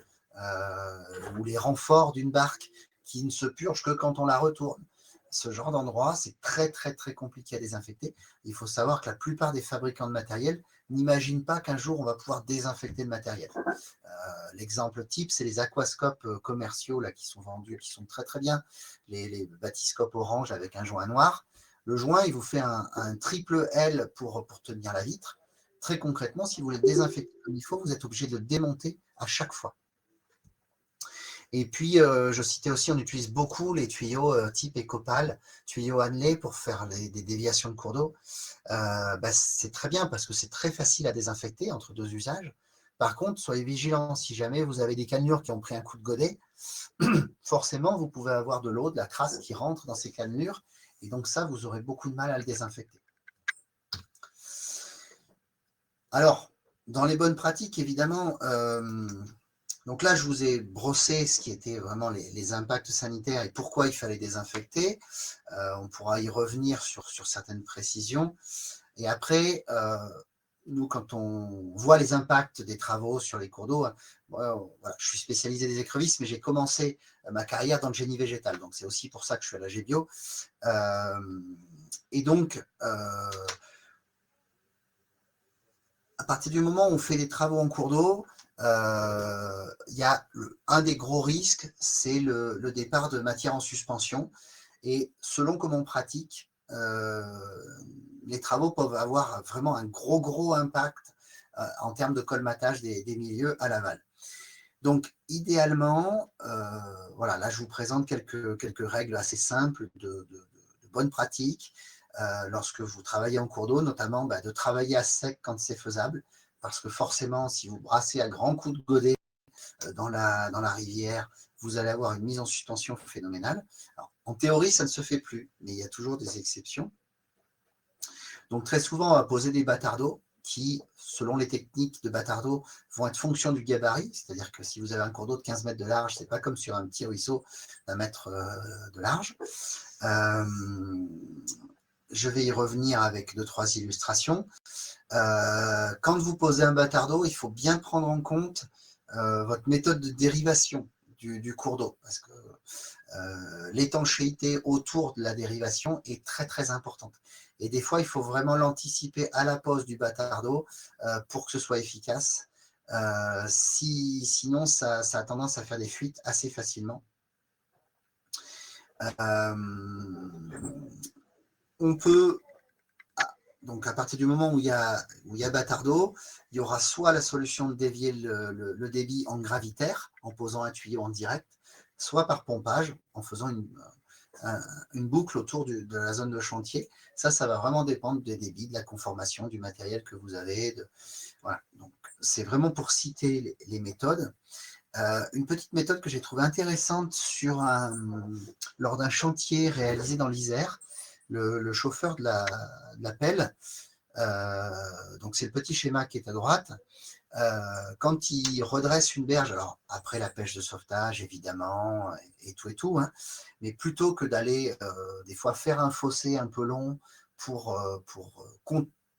S1: ou les renforts d'une barque qui ne se purgent que quand on la retourne. Ce genre d'endroit, c'est très, très, très compliqué à désinfecter. Il faut savoir que la plupart des fabricants de matériel n'imaginent pas qu'un jour, on va pouvoir désinfecter le matériel. L'exemple type, c'est les aquascopes commerciaux là, qui sont vendus, qui sont très, très bien. Les bathyscopes orange avec un joint noir. Le joint, il vous fait un triple L pour tenir la vitre. Très concrètement, si vous voulez désinfecter comme il faut, vous êtes obligé de le démonter à chaque fois. Et puis, je citais aussi, on utilise beaucoup les tuyaux type Ecopal, tuyaux annelés pour faire des déviations de cours d'eau. C'est très bien parce que c'est très facile à désinfecter entre deux usages. Par contre, soyez vigilants, si jamais vous avez des cannelures qui ont pris un coup de godet, forcément, vous pouvez avoir de l'eau, de la crasse qui rentre dans ces cannelures, et donc ça, vous aurez beaucoup de mal à le désinfecter. Alors, dans les bonnes pratiques, évidemment, donc là, je vous ai brossé ce qui était vraiment les impacts sanitaires et pourquoi il fallait désinfecter. On pourra y revenir sur certaines précisions. Et après, nous, quand on voit les impacts des travaux sur les cours d'eau, voilà, je suis spécialisé des écrevisses, mais j'ai commencé ma carrière dans le génie végétal. Donc, c'est aussi pour ça que je suis à la GBio. Et donc, à partir du moment où on fait des travaux en cours d'eau, il y a un des gros risques, c'est le départ de matière en suspension. Et selon comment on pratique, les travaux peuvent avoir vraiment un gros impact en termes de colmatage des milieux à l'aval. Donc, idéalement, voilà, là, je vous présente quelques règles assez simples de bonnes pratiques lorsque vous travaillez en cours d'eau, notamment de travailler à sec quand c'est faisable, parce que forcément, si vous brassez à grands coups de godet dans la rivière, vous allez avoir une mise en suspension phénoménale. Alors, en théorie, ça ne se fait plus, mais il y a toujours des exceptions. Donc, très souvent, on va poser des bâtards d'eau qui, selon les techniques de bâtard d'eau, vont être fonction du gabarit. C'est-à-dire que si vous avez un cours d'eau de 15 mètres de large, ce n'est pas comme sur un petit ruisseau d'1 mètre de large. Je vais y revenir avec 2-3 illustrations. Quand vous posez un bâtard d'eau, il faut bien prendre en compte votre méthode de dérivation du cours d'eau, parce que l'étanchéité autour de la dérivation est très très importante. Et des fois, il faut vraiment l'anticiper à la pose du bâtard d'eau pour que ce soit efficace. Sinon, ça a tendance à faire des fuites assez facilement. On peut, donc à partir du moment où il y a bâtard d'eau, il y aura soit la solution de dévier le débit en gravitaire, en posant un tuyau en direct, soit par pompage, en faisant une boucle autour de la zone de chantier. Ça va vraiment dépendre des débits, de la conformation, du matériel que vous avez. Voilà. Donc, c'est vraiment pour citer les méthodes. Une petite méthode que j'ai trouvée intéressante lors d'un chantier réalisé dans l'Isère, le chauffeur de la pelle, donc c'est le petit schéma qui est à droite, quand il redresse une berge, alors après la pêche de sauvetage évidemment, et tout, hein, mais plutôt que d'aller des fois faire un fossé un peu long pour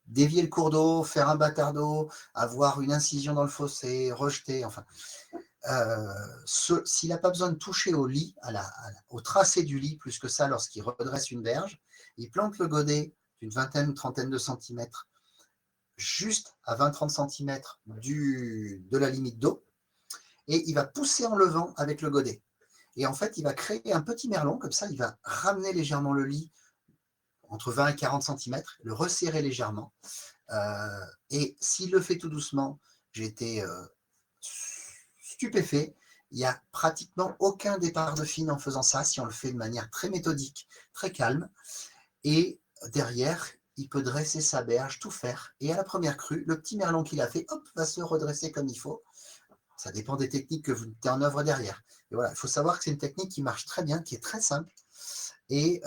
S1: dévier le cours d'eau, faire un bâtard d'eau, avoir une incision dans le fossé, rejeter, enfin, s'il n'a pas besoin de toucher au lit, au tracé du lit, plus que ça lorsqu'il redresse une berge, il plante le godet d'une vingtaine, trentaine de centimètres juste à 20-30 cm de la limite d'eau, et il va pousser en levant avec le godet. Et en fait, il va créer un petit merlon, comme ça, il va ramener légèrement le lit entre 20 et 40 centimètres, le resserrer légèrement. Et s'il le fait tout doucement, j'ai été stupéfait. Il n'y a pratiquement aucun départ de fine en faisant ça, si on le fait de manière très méthodique, très calme. Et derrière, il peut dresser sa berge, tout faire. Et à la première crue, le petit merlon qu'il a fait, hop, va se redresser comme il faut. Ça dépend des techniques que vous mettez en œuvre derrière. Et voilà, il faut savoir que c'est une technique qui marche très bien, qui est très simple et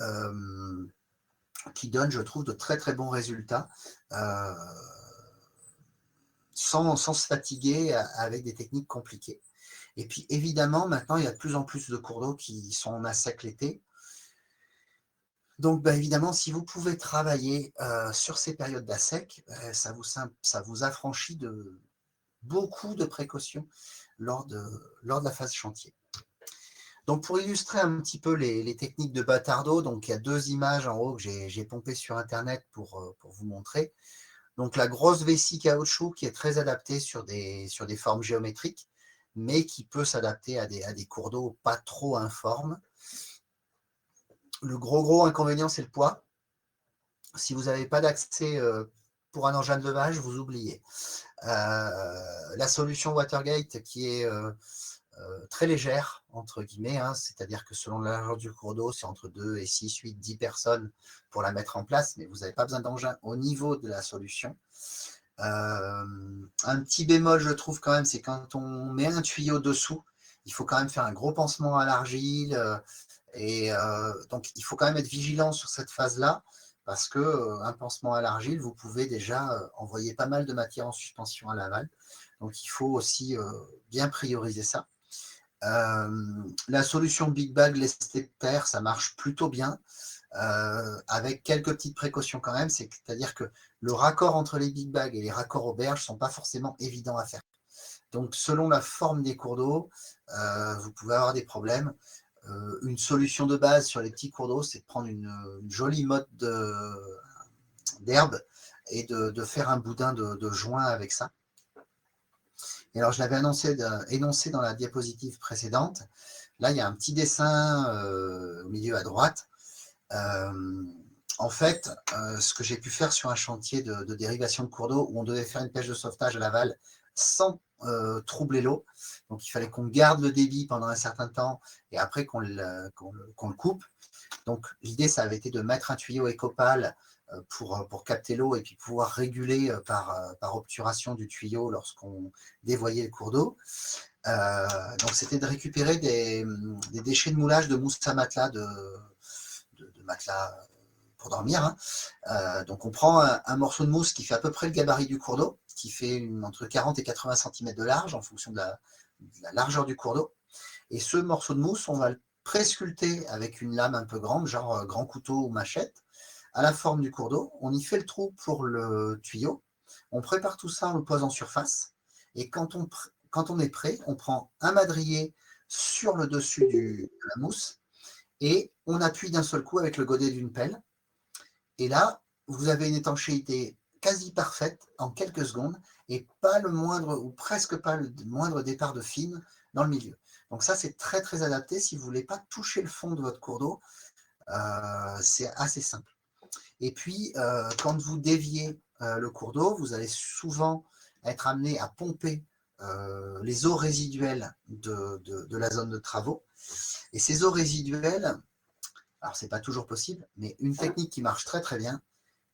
S1: qui donne, je trouve, de très très bons résultats sans se fatiguer avec des techniques compliquées. Et puis évidemment, maintenant, il y a de plus en plus de cours d'eau qui sont à sec l'été. Donc, évidemment, si vous pouvez travailler sur ces périodes d'assec, ça vous affranchit de beaucoup de précautions lors de la phase chantier. Donc, pour illustrer un petit peu les techniques de bâtard d'eau, donc il y a 2 images en haut que j'ai pompées sur Internet pour vous montrer. Donc, la grosse vessie caoutchouc qui est très adaptée sur des formes géométriques, mais qui peut s'adapter à des cours d'eau pas trop informes. Le gros inconvénient, c'est le poids. Si vous n'avez pas d'accès pour un engin de levage, vous oubliez. La solution Watergate qui est très légère, entre guillemets, hein, c'est-à-dire que selon la largeur du cours d'eau, c'est entre 2 et 6, 8, 10 personnes pour la mettre en place, mais vous n'avez pas besoin d'engin au niveau de la solution. Un petit bémol, je trouve quand même, c'est quand on met un tuyau dessous, il faut quand même faire un gros pansement à l'argile, et donc il faut quand même être vigilant sur cette phase-là, parce qu'un pansement à l'argile, vous pouvez déjà envoyer pas mal de matière en suspension à l'aval. Donc il faut aussi bien prioriser ça. La solution Big Bag lesté de terre, ça marche plutôt bien, avec quelques petites précautions quand même, c'est-à-dire que le raccord entre les Big Bags et les raccords aux berges ne sont pas forcément évidents à faire. Donc selon la forme des cours d'eau, vous pouvez avoir des problèmes. Une solution de base sur les petits cours d'eau, c'est de prendre une jolie motte d'herbe et de faire un boudin de joint avec ça. Et alors, je l'avais énoncé dans la diapositive précédente. Là, il y a un petit dessin au milieu à droite. En fait, ce que j'ai pu faire sur un chantier de dérivation de cours d'eau où on devait faire une pêche de sauvetage à l'aval sans troubler l'eau. Donc, il fallait qu'on garde le débit pendant un certain temps et après qu'on le coupe. Donc, l'idée, ça avait été de mettre un tuyau écopale pour capter l'eau et puis pouvoir réguler par obturation du tuyau lorsqu'on dévoyait le cours d'eau. Donc, c'était de récupérer des déchets de moulage de mousse à matelas, de matelas pour dormir. Hein. Donc, on prend un morceau de mousse qui fait à peu près le gabarit du cours d'eau, qui fait entre 40 et 80 cm de large en fonction de la largeur du cours d'eau. Et ce morceau de mousse, on va le presculpter avec une lame un peu grande, genre grand couteau ou machette, à la forme du cours d'eau. On y fait le trou pour le tuyau. On prépare tout ça, on le pose en surface. Et quand on est prêt, on prend un madrier sur le dessus de la mousse et on appuie d'un seul coup avec le godet d'une pelle. Et là, vous avez une étanchéité quasi parfaite en quelques secondes et pas le moindre, ou presque pas le moindre départ de fine dans le milieu. Donc ça, c'est très très adapté. Si vous ne voulez pas toucher le fond de votre cours d'eau, c'est assez simple. Et puis, quand vous déviez le cours d'eau, vous allez souvent être amené à pomper les eaux résiduelles de la zone de travaux. Et ces eaux résiduelles, alors c'est pas toujours possible, mais une technique qui marche très très bien,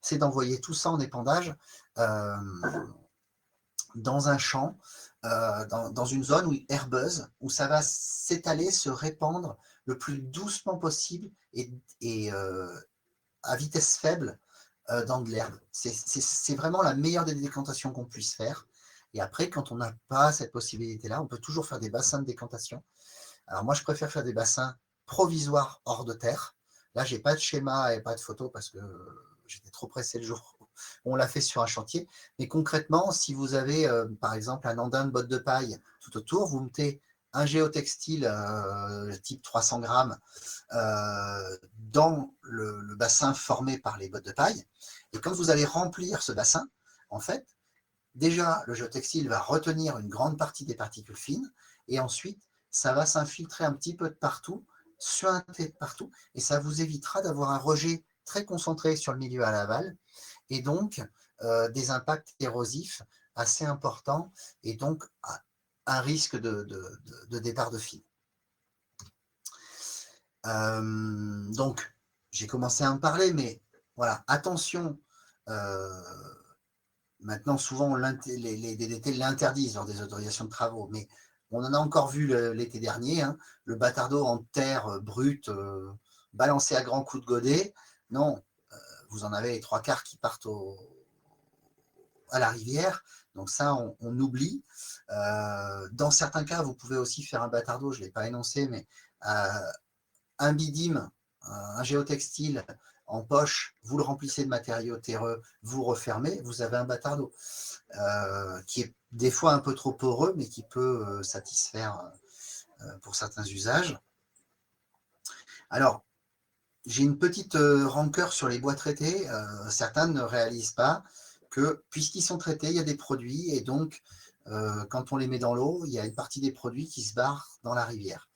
S1: c'est d'envoyer tout ça en épandage dans un champ, dans une zone herbeuse, où ça va s'étaler, se répandre le plus doucement possible et à vitesse faible dans de l'herbe. C'est vraiment la meilleure des décantations qu'on puisse faire. Et après, quand on n'a pas cette possibilité-là, on peut toujours faire des bassins de décantation. Alors moi, je préfère faire des bassins provisoires hors de terre. Là, je n'ai pas de schéma et pas de photo parce que j'étais trop pressé le jour où on l'a fait sur un chantier. Mais concrètement, si vous avez, par exemple, un andin de bottes de paille tout autour, vous mettez un géotextile type 300 grammes dans le bassin formé par les bottes de paille. Et quand vous allez remplir ce bassin, en fait, déjà, le géotextile va retenir une grande partie des particules fines et ensuite, ça va s'infiltrer un petit peu de partout, suinter de partout, et ça vous évitera d'avoir un rejet très concentré sur le milieu à l'aval, et donc des impacts érosifs assez importants, et donc un risque de départ de fil. Donc, j'ai commencé à en parler, mais voilà, attention. Maintenant, souvent, les DDT l'interdisent lors des autorisations de travaux, mais on en a encore vu l'été dernier, hein, le bâtardot en terre brute, balancé à grands coups de godet. Non, vous en avez les 3/4 qui partent à la rivière, donc ça, on oublie. Dans certains cas, vous pouvez aussi faire un bâtardot, je ne l'ai pas énoncé, mais un bidime, un géotextile en poche, vous le remplissez de matériaux terreux, vous refermez, vous avez un bâtardot qui est des fois un peu trop poreux, mais qui peut satisfaire pour certains usages. Alors, j'ai une petite rancœur sur les bois traités. Certains ne réalisent pas que, puisqu'ils sont traités, il y a des produits, et donc, quand on les met dans l'eau, il y a une partie des produits qui se barrent dans la rivière.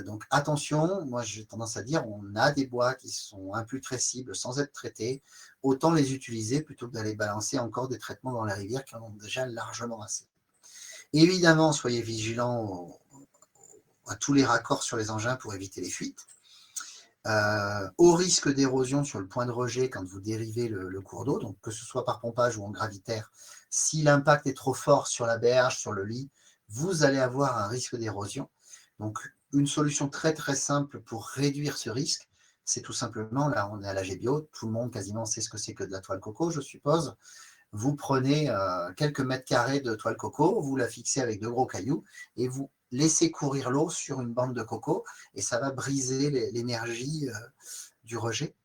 S1: Donc attention, moi j'ai tendance à dire, on a des bois qui sont imputrescibles sans être traités, autant les utiliser plutôt que d'aller balancer encore des traitements dans la rivière qui en ont déjà largement assez. Évidemment, soyez vigilants à tous les raccords sur les engins pour éviter les fuites. Au risque d'érosion sur le point de rejet quand vous dérivez le cours d'eau, donc que ce soit par pompage ou en gravitaire, si l'impact est trop fort sur la berge, sur le lit, vous allez avoir un risque d'érosion. Donc, une solution très très simple pour réduire ce risque, c'est tout simplement, là on est à l'AG Bio, tout le monde quasiment sait ce que c'est que de la toile coco, je suppose. Vous prenez quelques mètres carrés de toile coco, vous la fixez avec 2 gros cailloux et vous laissez courir l'eau sur une bande de coco, et ça va briser l'énergie du rejet.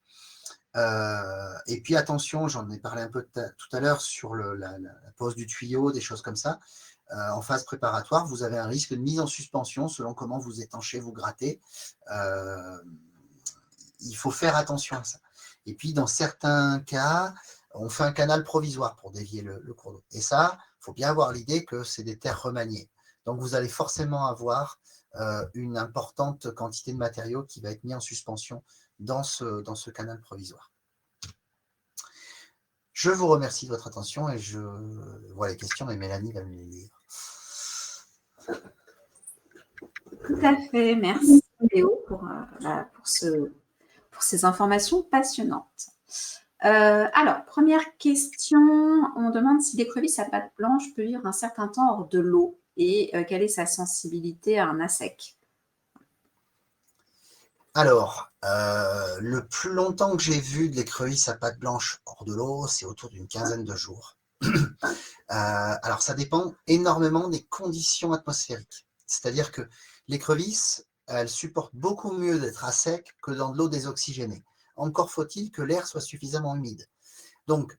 S1: Et puis attention, j'en ai parlé un peu tout à l'heure sur la pose du tuyau, des choses comme ça. En phase préparatoire, vous avez un risque de mise en suspension selon comment vous étanchez, vous grattez. Il faut faire attention à ça. Et puis, dans certains cas, on fait un canal provisoire pour dévier le cours d'eau. Et ça, il faut bien avoir l'idée que c'est des terres remaniées. Donc, vous allez forcément avoir une importante quantité de matériaux qui va être mis en suspension dans ce canal provisoire. Je vous remercie de votre attention, et je vois les questions, et Mélanie va me les lire.
S2: Tout à fait, merci Léo pour ces informations passionnantes. Alors, première question, on demande si l'écrevisse à pattes blanches peut vivre un certain temps hors de l'eau, et quelle est sa sensibilité à un ASEC?
S1: Alors, le plus longtemps que j'ai vu de l'écrevisse à pattes blanches hors de l'eau, c'est autour d'une quinzaine de jours. Alors, ça dépend énormément des conditions atmosphériques. C'est-à-dire que l'écrevisse, elle supporte beaucoup mieux d'être à sec que dans de l'eau désoxygénée. Encore faut-il que l'air soit suffisamment humide. Donc,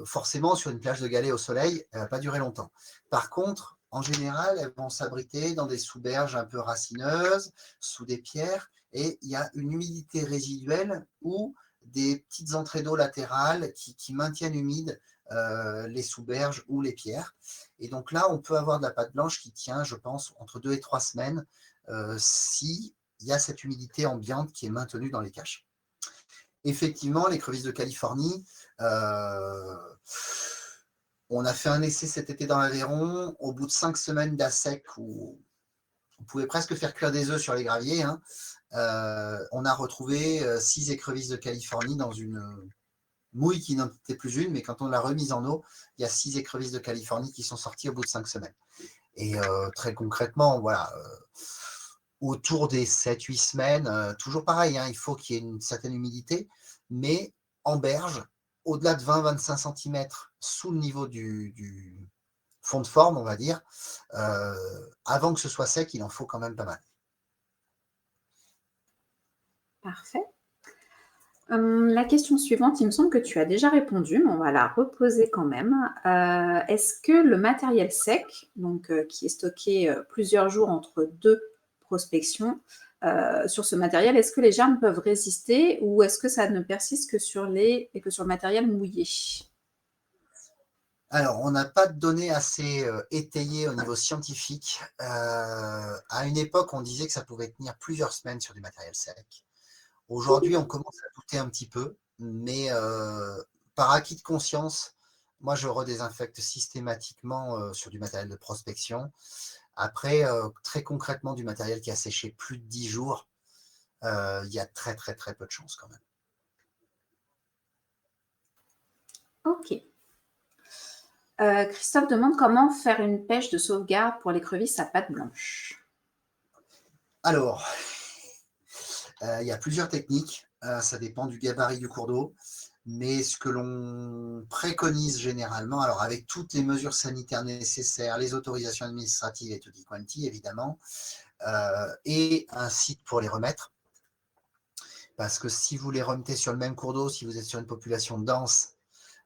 S1: forcément, sur une plage de galets au soleil, elle ne va pas durer longtemps. Par contre, en général, elles vont s'abriter dans des sous-berges un peu racineuses, sous des pierres, et il y a une humidité résiduelle ou des petites entrées d'eau latérales qui maintiennent humides les sous-berges ou les pierres. Et donc là, on peut avoir de la pâte blanche qui tient, je pense, entre 2 et 3 semaines s'il y a cette humidité ambiante qui est maintenue dans les caches. Effectivement, l'écrevisse de Californie, on a fait un essai cet été dans l'Aveyron. Au bout de 5 semaines d'assec, où on pouvait presque faire cuire des œufs sur les graviers, hein, on a retrouvé 6 écrevisses de Californie dans une mouille qui n'en était plus une, mais quand on l'a remise en eau, il y a 6 écrevisses de Californie qui sont sorties au bout de 5 semaines. Et très concrètement, voilà, autour des 7-8 semaines, toujours pareil, hein, il faut qu'il y ait une certaine humidité, mais en berge, au-delà de 20-25 cm sous le niveau du fond de forme, on va dire, avant que ce soit sec, il en faut quand même pas mal.
S2: Parfait. La question suivante, il me semble que tu as déjà répondu, mais on va la reposer quand même. Est-ce que le matériel sec, donc qui est stocké plusieurs jours entre 2 prospections, sur ce matériel, est-ce que les germes peuvent résister, ou est-ce que ça ne persiste que sur le matériel mouillé?
S1: Alors, on n'a pas de données assez étayées au niveau scientifique. À une époque, on disait que ça pouvait tenir plusieurs semaines sur du matériel sec. Aujourd'hui, on commence à douter un petit peu, mais par acquis de conscience, moi, je redésinfecte systématiquement sur du matériel de prospection. Après, très concrètement, du matériel qui a séché plus de 10 jours, il y a très, très, très peu de chances quand même.
S2: Ok. Christophe demande comment faire une pêche de sauvegarde pour l'écrevisse à pattes blanches.
S1: Alors, il y a plusieurs techniques, ça dépend du gabarit du cours d'eau, mais ce que l'on préconise généralement, alors avec toutes les mesures sanitaires nécessaires, les autorisations administratives et tutti quanti évidemment, et un site pour les remettre, parce que si vous les remettez sur le même cours d'eau, si vous êtes sur une population dense,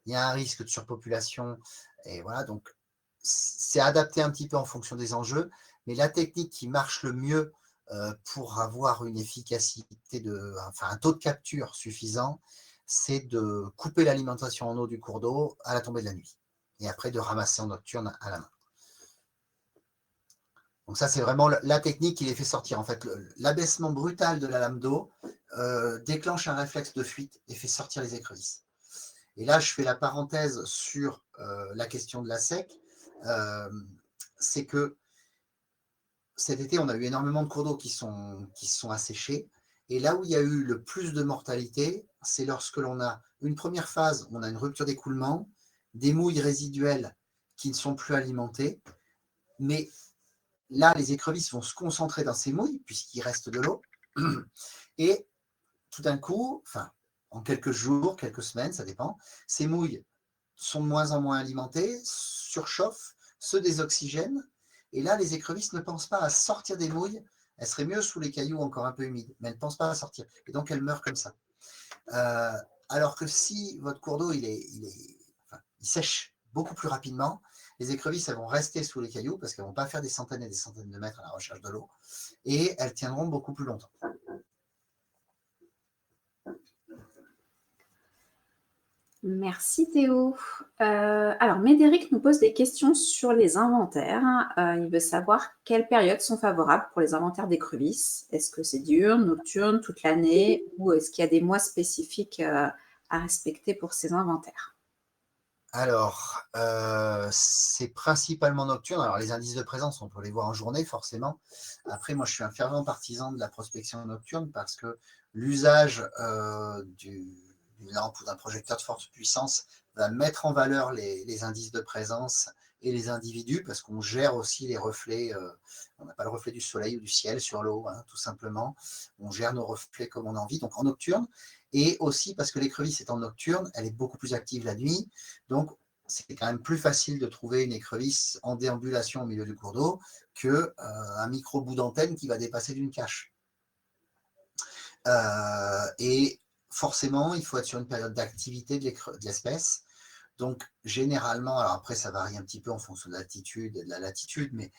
S1: il y a un risque de surpopulation, et voilà, donc c'est adapté un petit peu en fonction des enjeux, mais la technique qui marche le mieux pour avoir une efficacité, enfin un taux de capture suffisant, c'est de couper l'alimentation en eau du cours d'eau à la tombée de la nuit, et après de ramasser en nocturne à la main. Donc ça, c'est vraiment la technique qui les fait sortir. En fait, l'abaissement brutal de la lame d'eau déclenche un réflexe de fuite et fait sortir les écrevisses. Et là, je fais la parenthèse sur la question de la sec. C'est que cet été, on a eu énormément de cours d'eau qui sont asséchés. Et là où il y a eu le plus de mortalité, c'est lorsque l'on a une première phase, on a une rupture d'écoulement, des mouilles résiduelles qui ne sont plus alimentées. Mais là, les écrevisses vont se concentrer dans ces mouilles, puisqu'il reste de l'eau. Et tout d'un coup, enfin, en quelques jours, quelques semaines, ça dépend, ces mouilles sont de moins en moins alimentées, surchauffent, se désoxygènent. Et là, les écrevisses ne pensent pas à sortir des mouilles. Elles seraient mieux sous les cailloux encore un peu humides, mais elles ne pensent pas à sortir. Et donc, elles meurent comme ça. Alors que si votre cours d'eau, il sèche beaucoup plus rapidement, les écrevisses, elles vont rester sous les cailloux parce qu'elles ne vont pas faire des centaines et des centaines de mètres à la recherche de l'eau. Et elles tiendront beaucoup plus longtemps.
S2: Merci Théo. Alors, Médéric nous pose des questions sur les inventaires. Il veut savoir quelles périodes sont favorables pour les inventaires d'écrevisses. Est-ce que c'est diurne, nocturne, toute l'année, ou est-ce qu'il y a des mois spécifiques à respecter pour ces inventaires?
S1: Alors, c'est principalement nocturne. Alors, les indices de présence, on peut les voir en journée, forcément. Après, moi, je suis un fervent partisan de la prospection nocturne parce que l'usage d'une lampe ou d'un projecteur de forte puissance va mettre en valeur les indices de présence et les individus parce qu'on gère aussi les reflets. On n'a pas le reflet du soleil ou du ciel sur l'eau, hein, tout simplement. On gère nos reflets comme on a envie, donc en nocturne. Et aussi parce que l'écrevisse étant nocturne, elle est beaucoup plus active la nuit. Donc, c'est quand même plus facile de trouver une écrevisse en déambulation au milieu du cours d'eau qu'un micro bout d'antenne qui va dépasser d'une cache. Et forcément, il faut être sur une période d'activité de l'espèce. Donc, généralement, alors après, ça varie un petit peu en fonction de l'altitude et de la latitude, mais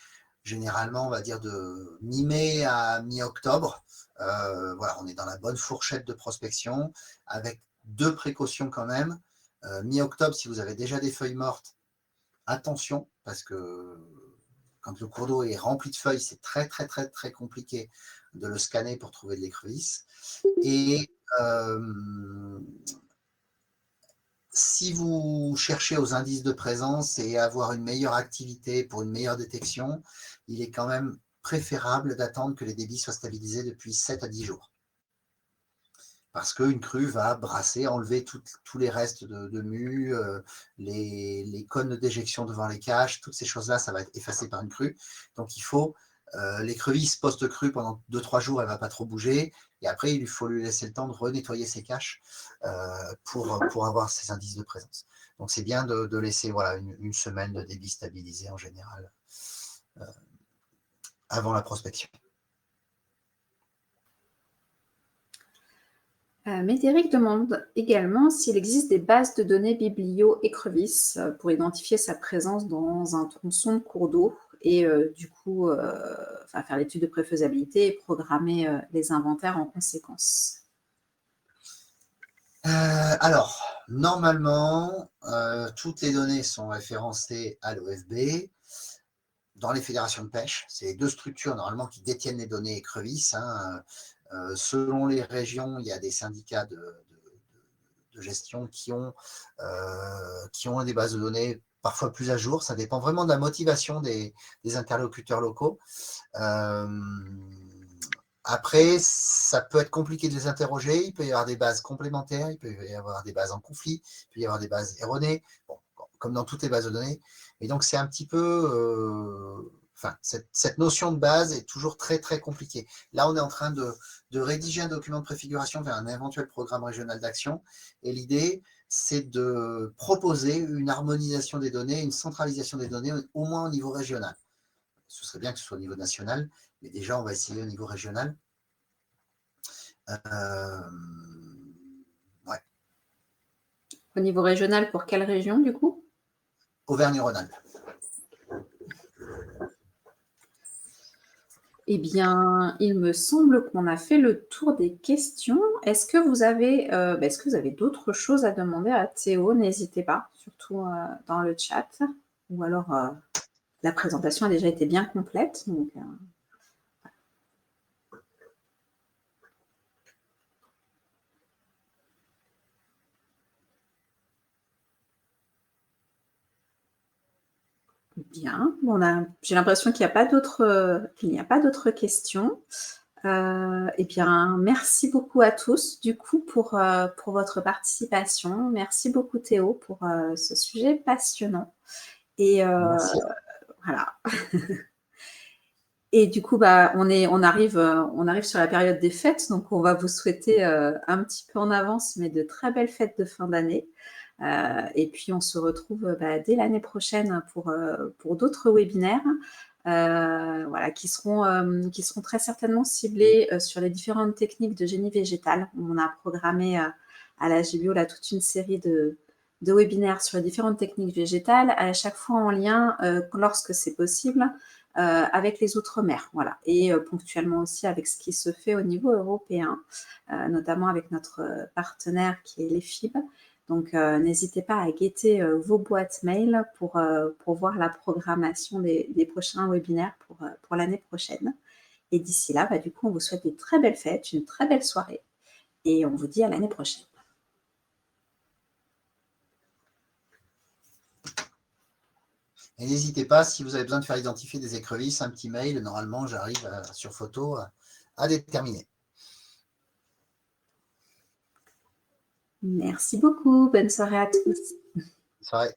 S1: généralement, on va dire de mi-mai à mi-octobre. Voilà, on est dans la bonne fourchette de prospection, avec deux précautions quand même. Mi-octobre, si vous avez déjà des feuilles mortes, attention, parce que quand le cours d'eau est rempli de feuilles, c'est très, très, très, très compliqué de le scanner pour trouver de l'écrevisse. Et si vous cherchez aux indices de présence et avoir une meilleure activité pour une meilleure détection, il est quand même préférable d'attendre que les débits soient stabilisés depuis 7 à 10 jours. Parce qu'une crue va brasser, enlever tous les restes de mue, les cônes d'éjection devant les caches, toutes ces choses-là, ça va être effacé par une crue. Donc il faut l'écrevisse post-crue pendant 2-3 jours, elle ne va pas trop bouger. Et après, il faut lui laisser le temps de renettoyer ses caches pour avoir ces indices de présence. Donc c'est bien de laisser voilà, une semaine de débit stabilisé en général avant la prospection.
S2: Médéric demande également s'il existe des bases de données biblio-écrevisses pour identifier sa présence dans un tronçon de cours d'eau et du coup faire l'étude de préfaisabilité et programmer les inventaires en conséquence.
S1: Alors, normalement, toutes les données sont référencées à l'OFB. Dans les fédérations de pêche, c'est les deux structures normalement qui détiennent les données écrevisses. Hein. Selon les régions, il y a des syndicats de gestion qui ont des bases de données parfois plus à jour. Ça dépend vraiment de la motivation des interlocuteurs locaux. Après, ça peut être compliqué de les interroger. Il peut y avoir des bases complémentaires, il peut y avoir des bases en conflit, il peut y avoir des bases erronées, bon, comme dans toutes les bases de données. Et donc, c'est un petit peu... cette notion de base est toujours très, très compliquée. Là, on est en train de rédiger un document de préfiguration vers un éventuel programme régional d'action. Et l'idée, c'est de proposer une harmonisation des données, une centralisation des données, au moins au niveau régional. Ce serait bien que ce soit au niveau national, mais déjà, on va essayer au niveau régional. Ouais.
S2: Au niveau régional, pour quelle région, du coup?
S1: Auvergne-Rhône-Alpes.
S2: Eh bien, il me semble qu'on a fait le tour des questions. Est-ce que vous avez d'autres choses à demander à Théo? N'hésitez pas, surtout dans le chat. Ou alors, la présentation a déjà été bien complète. Donc, bien. J'ai l'impression qu'il n'y a pas d'autres questions. Eh bien, merci beaucoup à tous, du coup, pour votre participation. Merci beaucoup, Théo, pour ce sujet passionnant. Et
S1: Merci.
S2: voilà. Et du coup, on arrive sur la période des fêtes, donc on va vous souhaiter un petit peu en avance, mais de très belles fêtes de fin d'année. Et puis, on se retrouve dès l'année prochaine pour d'autres webinaires. Voilà, qui seront très certainement ciblés sur les différentes techniques de génie végétal. On a programmé à la GBio là toute une série de webinaires sur les différentes techniques végétales, à chaque fois en lien, lorsque c'est possible, avec les Outre-mer, voilà, et ponctuellement aussi avec ce qui se fait au niveau européen, notamment avec notre partenaire qui est l'EFIB. Donc, n'hésitez pas à guetter vos boîtes mail pour voir la programmation des prochains webinaires pour l'année prochaine. Et d'ici là, du coup, on vous souhaite de très belles fêtes, une très belle soirée, et on vous dit à l'année prochaine.
S1: Et n'hésitez pas, si vous avez besoin de faire identifier des écrevisses, un petit mail, normalement, j'arrive sur photo à déterminer.
S2: Merci beaucoup, bonne soirée à tous.
S1: Bonne soirée.